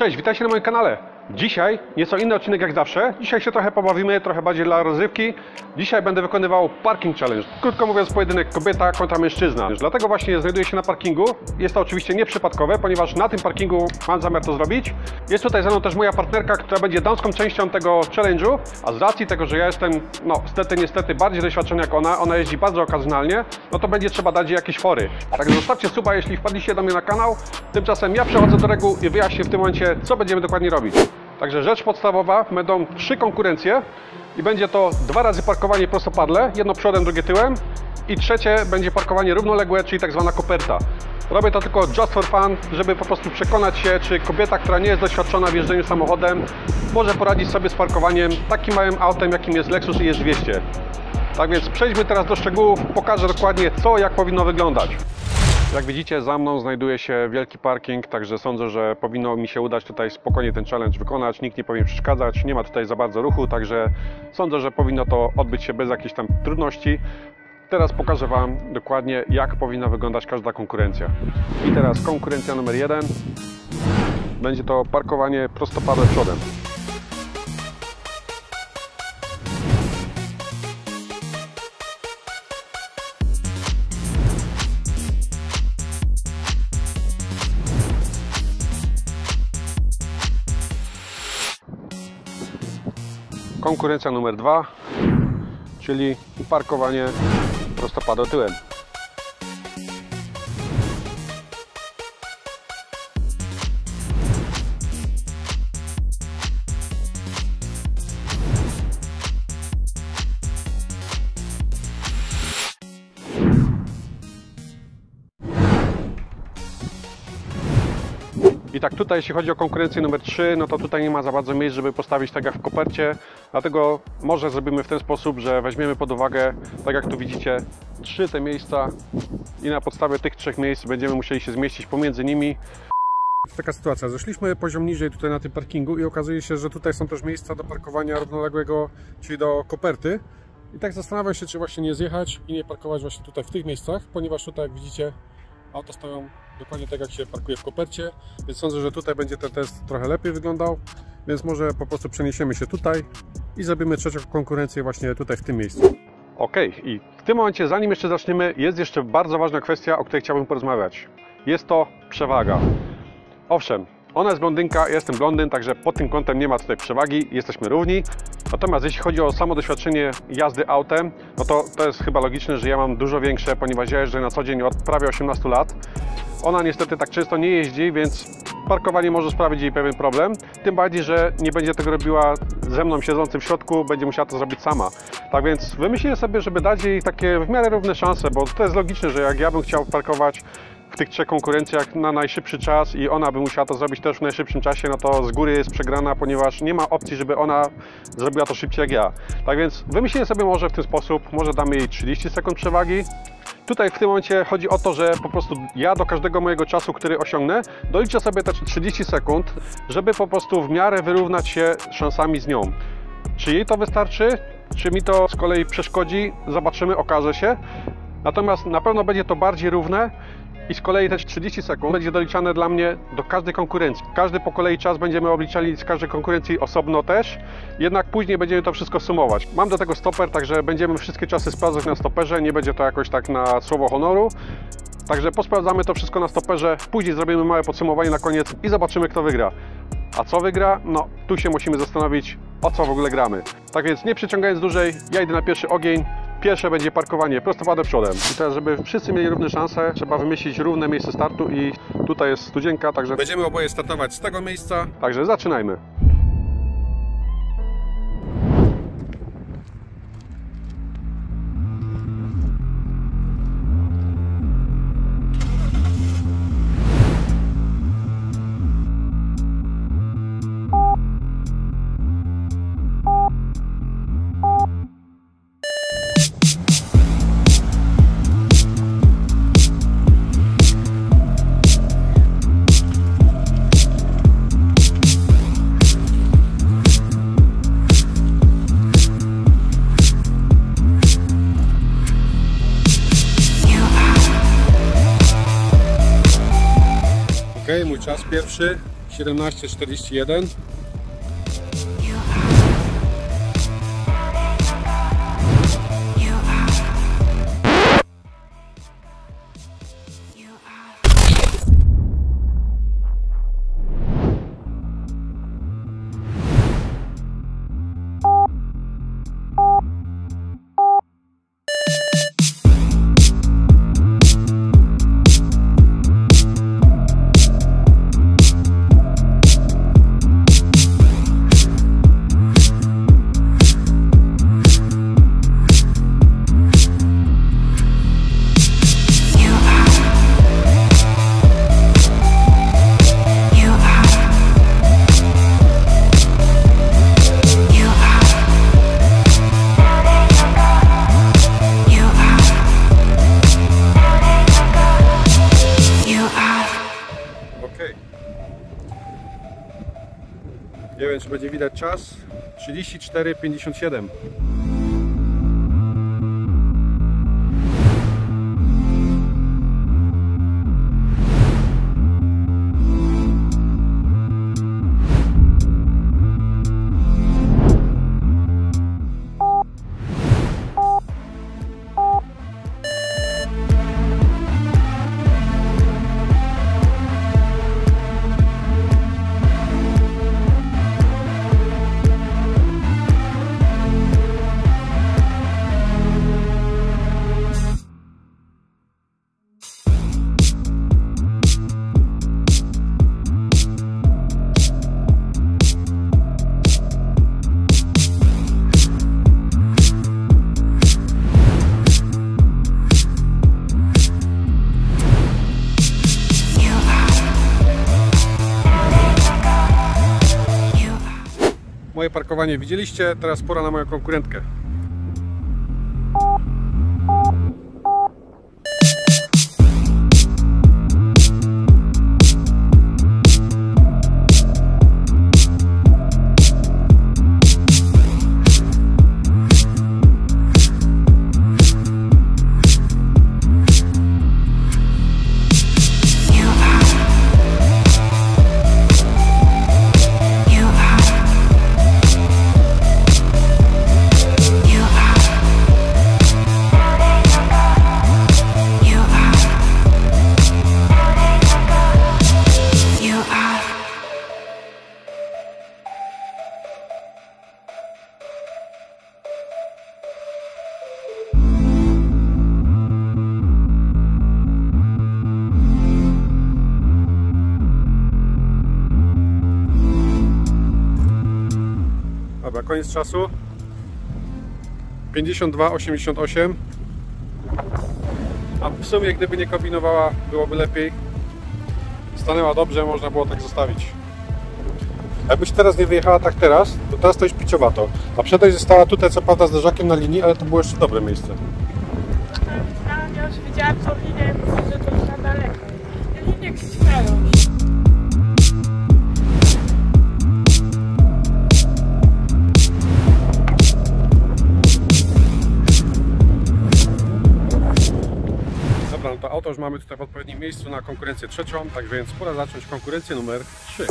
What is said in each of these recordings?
Cześć, witajcie na moim kanale. Dzisiaj nieco inny odcinek jak zawsze. Dzisiaj się trochę pobawimy, trochę bardziej dla rozrywki. Dzisiaj będę wykonywał parking challenge. Krótko mówiąc, pojedynek kobieta kontra mężczyzna. Dlatego właśnie znajduję się na parkingu. Jest to oczywiście nieprzypadkowe, ponieważ na tym parkingu mam zamiar to zrobić. Jest tutaj ze mną też moja partnerka, która będzie damską częścią tego challenge'u. A z racji tego, że ja jestem, niestety bardziej doświadczony jak ona jeździ bardzo okazjonalnie, no to będzie trzeba dać jej jakieś fory. Także zostawcie suba, jeśli wpadliście do mnie na kanał. Tymczasem ja przechodzę do reguł i wyjaśnię w tym momencie, co będziemy dokładnie robić. Także rzecz podstawowa, będą 3 konkurencje i będzie to 2 razy parkowanie prostopadle, jedno przodem, drugie tyłem i trzecie będzie parkowanie równoległe, czyli tak zwana koperta. Robię to tylko just for fun, żeby po prostu przekonać się, czy kobieta, która nie jest doświadczona w jeżdżeniu samochodem, może poradzić sobie z parkowaniem takim małym autem, jakim jest Lexus IS200. Tak więc przejdźmy teraz do szczegółów, pokażę dokładnie co, jak powinno wyglądać. Jak widzicie, za mną znajduje się wielki parking, także sądzę, że powinno mi się udać tutaj spokojnie ten challenge wykonać. Nikt nie powinien przeszkadzać, nie ma tutaj za bardzo ruchu, także sądzę, że powinno to odbyć się bez jakichś tam trudności. Teraz pokażę Wam dokładnie, jak powinna wyglądać każda konkurencja. I teraz konkurencja numer 1. Będzie to parkowanie prostopadle przodem. Konkurencja numer 2, czyli parkowanie prostopadle tyłem. I tak tutaj, jeśli chodzi o konkurencję numer 3, no to tutaj nie ma za bardzo miejsc, żeby postawić tak jak w kopercie. Dlatego może zrobimy w ten sposób, że weźmiemy pod uwagę, tak jak tu widzicie, 3 te miejsca i na podstawie tych 3 miejsc będziemy musieli się zmieścić pomiędzy nimi. Taka sytuacja, zeszliśmy poziom niżej tutaj na tym parkingu i okazuje się, że tutaj są też miejsca do parkowania równoległego, czyli do koperty. I tak zastanawiam się, czy właśnie nie zjechać i nie parkować właśnie tutaj w tych miejscach, ponieważ tutaj, jak widzicie, auta stoją dokładnie tak, jak się parkuje w kopercie, więc sądzę, że tutaj będzie ten test trochę lepiej wyglądał, więc może po prostu przeniesiemy się tutaj i zrobimy trzecią konkurencję właśnie tutaj w tym miejscu. Ok, i w tym momencie, zanim jeszcze zaczniemy, jest jeszcze bardzo ważna kwestia, o której chciałbym porozmawiać. Jest to przewaga. Owszem, ona jest blondynka, ja jestem blondyn, także pod tym kątem nie ma tutaj przewagi, jesteśmy równi. Natomiast jeśli chodzi o samo doświadczenie jazdy autem, no to jest chyba logiczne, że ja mam dużo większe, ponieważ ja jeżdżę na co dzień od prawie 18 lat. Ona niestety tak często nie jeździ, więc parkowanie może sprawić jej pewien problem. Tym bardziej, że nie będzie tego robiła ze mną siedzącym w środku, będzie musiała to zrobić sama. Tak więc wymyśliłem sobie, żeby dać jej takie w miarę równe szanse, bo to jest logiczne, że jak ja bym chciał parkować w tych 3 konkurencjach na najszybszy czas i ona by musiała to zrobić też w najszybszym czasie, no to z góry jest przegrana, ponieważ nie ma opcji, żeby ona zrobiła to szybciej jak ja. Tak więc wymyśliłem sobie może w ten sposób, może damy jej 30 sekund przewagi. Tutaj w tym momencie chodzi o to, że po prostu ja do każdego mojego czasu, który osiągnę, doliczę sobie te 30 sekund, żeby po prostu w miarę wyrównać się szansami z nią. Czy jej to wystarczy, czy mi to z kolei przeszkodzi, zobaczymy, okaże się. Natomiast na pewno będzie to bardziej równe. I z kolei te 30 sekund będzie doliczane dla mnie do każdej konkurencji. Każdy po kolei czas będziemy obliczali z każdej konkurencji osobno też, jednak później będziemy to wszystko sumować. Mam do tego stoper, także będziemy wszystkie czasy sprawdzać na stoperze, nie będzie to jakoś tak na słowo honoru. Także posprawdzamy to wszystko na stoperze, później zrobimy małe podsumowanie na koniec i zobaczymy, kto wygra. A co wygra? No tu się musimy zastanowić, o co w ogóle gramy. Tak więc nie przeciągając dłużej, ja idę na pierwszy ogień. Pierwsze będzie parkowanie prostopadle przodem. I teraz, żeby wszyscy mieli równe szanse, trzeba wymyślić równe miejsce startu i tutaj jest studzienka, także będziemy oboje startować z tego miejsca. Także zaczynajmy. Ok, mój czas pierwszy 17:41. Nie wiem, czy będzie widać czas. 34:57. Moje parkowanie widzieliście, teraz pora na moją konkurentkę. Dobra, koniec czasu. 52:88. A w sumie, gdyby nie kombinowała, byłoby lepiej. Stanęła dobrze, można było tak zostawić. Jakbyś teraz nie wyjechała tak teraz, to teraz to już piciowato. A przedaj została tutaj, co prawda, z leżakiem na linii, ale to było jeszcze dobre miejsce. Ja już widziałam tą linię, że to już na daleko. Linie ściskają. Dobra, no to auto już mamy tutaj w odpowiednim miejscu na konkurencję trzecią, tak więc pora zacząć konkurencję numer 3.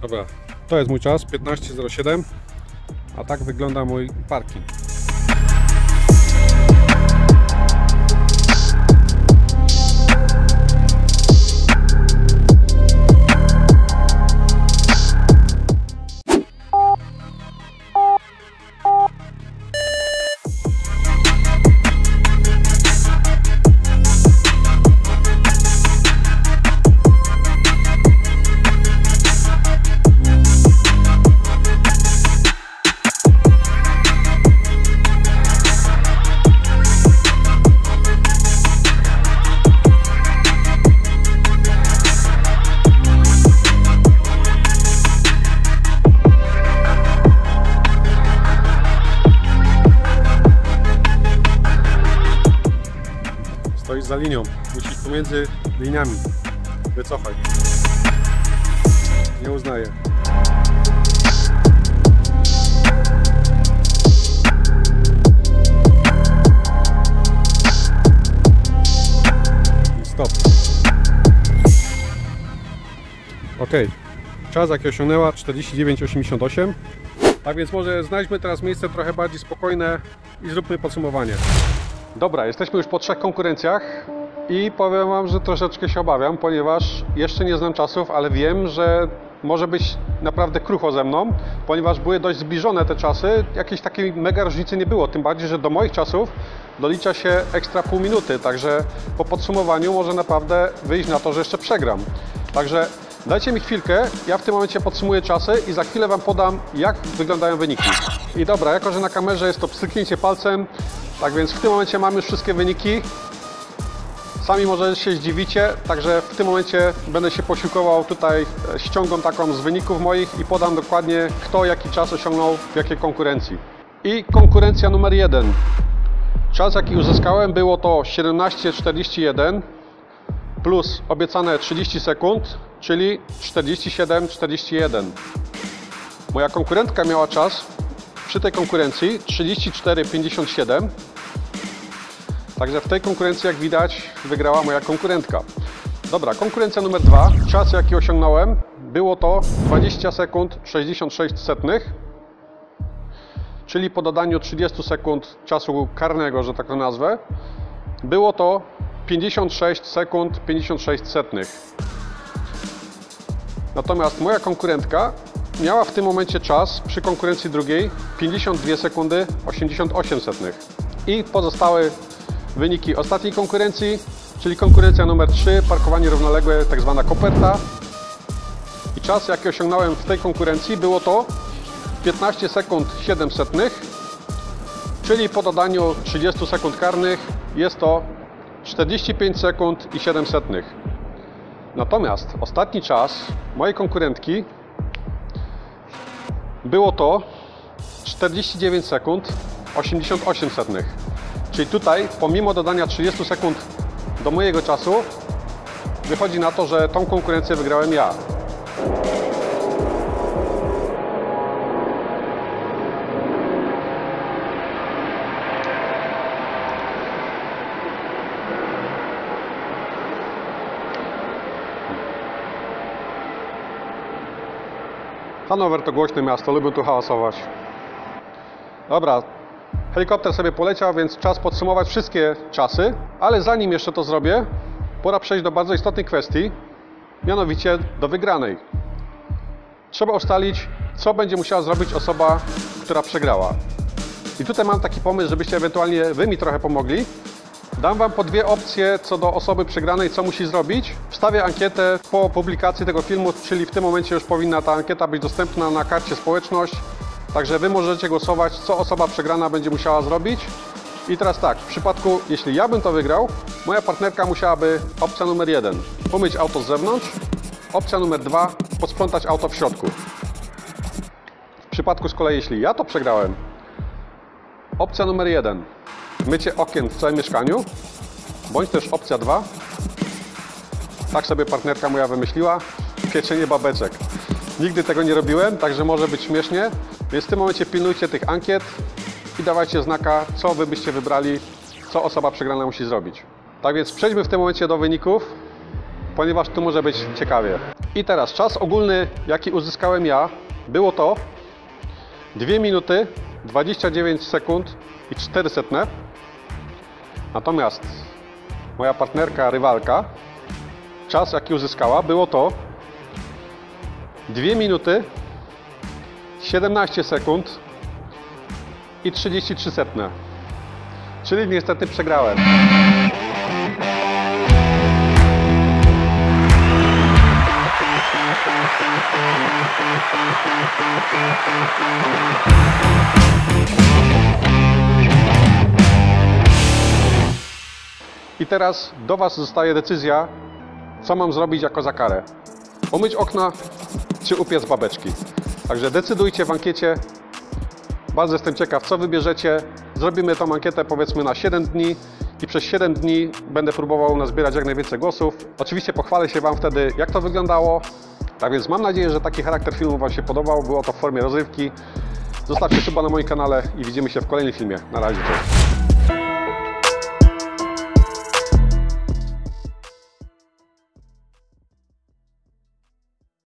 Dobra, to jest mój czas, 15:07, a tak wygląda mój parking. za linią. Musisz pomiędzy liniami. Wycofaj. Nie uznaję. I stop. Ok. Czas jaki osiągnęła 49,88. Tak więc może znajdźmy teraz miejsce trochę bardziej spokojne i zróbmy podsumowanie. Dobra, jesteśmy już po 3 konkurencjach i powiem Wam, że troszeczkę się obawiam, ponieważ jeszcze nie znam czasów, ale wiem, że może być naprawdę krucho ze mną, ponieważ były dość zbliżone te czasy, jakiejś takiej mega różnicy nie było, tym bardziej, że do moich czasów dolicza się ekstra pół minuty, także po podsumowaniu może naprawdę wyjść na to, że jeszcze przegram. Także dajcie mi chwilkę, ja w tym momencie podsumuję czasy i za chwilę Wam podam, jak wyglądają wyniki. I dobra, jako że na kamerze jest to pstryknięcie palcem, tak więc w tym momencie mamy już wszystkie wyniki. Sami może się zdziwicie, także w tym momencie będę się posiłkował tutaj ściągą taką z wyników moich i podam dokładnie, kto jaki czas osiągnął w jakiej konkurencji. I konkurencja numer 1. Czas jaki uzyskałem było to 17:41 plus obiecane 30 sekund, czyli 47:41. Moja konkurentka miała czas przy tej konkurencji 34:57. Także w tej konkurencji, jak widać, wygrała moja konkurentka. Dobra, konkurencja numer 2. Czas jaki osiągnąłem było to 20 sekund 66 setnych. Czyli po dodaniu 30 sekund czasu karnego, że tak to nazwę, było to 56 sekund 56 setnych. Natomiast moja konkurentka miała w tym momencie czas przy konkurencji drugiej 52 sekundy 88 setnych. I pozostałe wyniki ostatniej konkurencji, czyli konkurencja numer 3, parkowanie równoległe, tak zwana koperta. I czas jaki osiągnąłem w tej konkurencji było to 15 sekund 7 setnych, czyli po dodaniu 30 sekund karnych jest to 45 sekund i 7 setnych. Natomiast ostatni czas mojej konkurentki było to 49 sekund 88 setnych. Czyli tutaj pomimo dodania 30 sekund do mojego czasu wychodzi na to, że tą konkurencję wygrałem ja. Hanower to głośne miasto, lubią tu hałasować. Dobra, helikopter sobie poleciał, więc czas podsumować wszystkie czasy, ale zanim jeszcze to zrobię, pora przejść do bardzo istotnej kwestii, mianowicie do wygranej. Trzeba ustalić, co będzie musiała zrobić osoba, która przegrała. I tutaj mam taki pomysł, żebyście ewentualnie Wy mi trochę pomogli. Dam Wam po 2 opcje co do osoby przegranej, co musi zrobić. Wstawię ankietę po publikacji tego filmu, czyli w tym momencie już powinna ta ankieta być dostępna na karcie społeczność. Także Wy możecie głosować, co osoba przegrana będzie musiała zrobić. I teraz tak, w przypadku, jeśli ja bym to wygrał, moja partnerka musiałaby, opcja numer 1, umyć auto z zewnątrz. Opcja numer 2, posprzątać auto w środku. W przypadku z kolei, jeśli ja to przegrałem, opcja numer 1, mycie okien w całym mieszkaniu, bądź też opcja 2, tak sobie partnerka moja wymyśliła, pieczenie babeczek. Nigdy tego nie robiłem, także może być śmiesznie, więc w tym momencie pilnujcie tych ankiet i dawajcie znaka, co Wy byście wybrali, co osoba przegrana musi zrobić. Tak więc przejdźmy w tym momencie do wyników, ponieważ tu może być ciekawie. I teraz czas ogólny, jaki uzyskałem ja, było to 2 minuty 29 sekund i 4 setne. Natomiast moja partnerka, rywalka, czas jaki uzyskała, było to 2 minuty 17 sekund i 33 setne. Czyli niestety przegrałem. I teraz do Was zostaje decyzja, co mam zrobić jako za karę. Umyć okna, czy upiec babeczki. Także decydujcie w ankiecie. Bardzo jestem ciekaw, co wybierzecie. Zrobimy tą ankietę powiedzmy na 7 dni i przez 7 dni będę próbował nazbierać jak najwięcej głosów. Oczywiście pochwalę się Wam wtedy, jak to wyglądało. Tak więc mam nadzieję, że taki charakter filmu Wam się podobał. Było to w formie rozrywki. Zostawcie suba na moim kanale i widzimy się w kolejnym filmie. Na razie, cześć.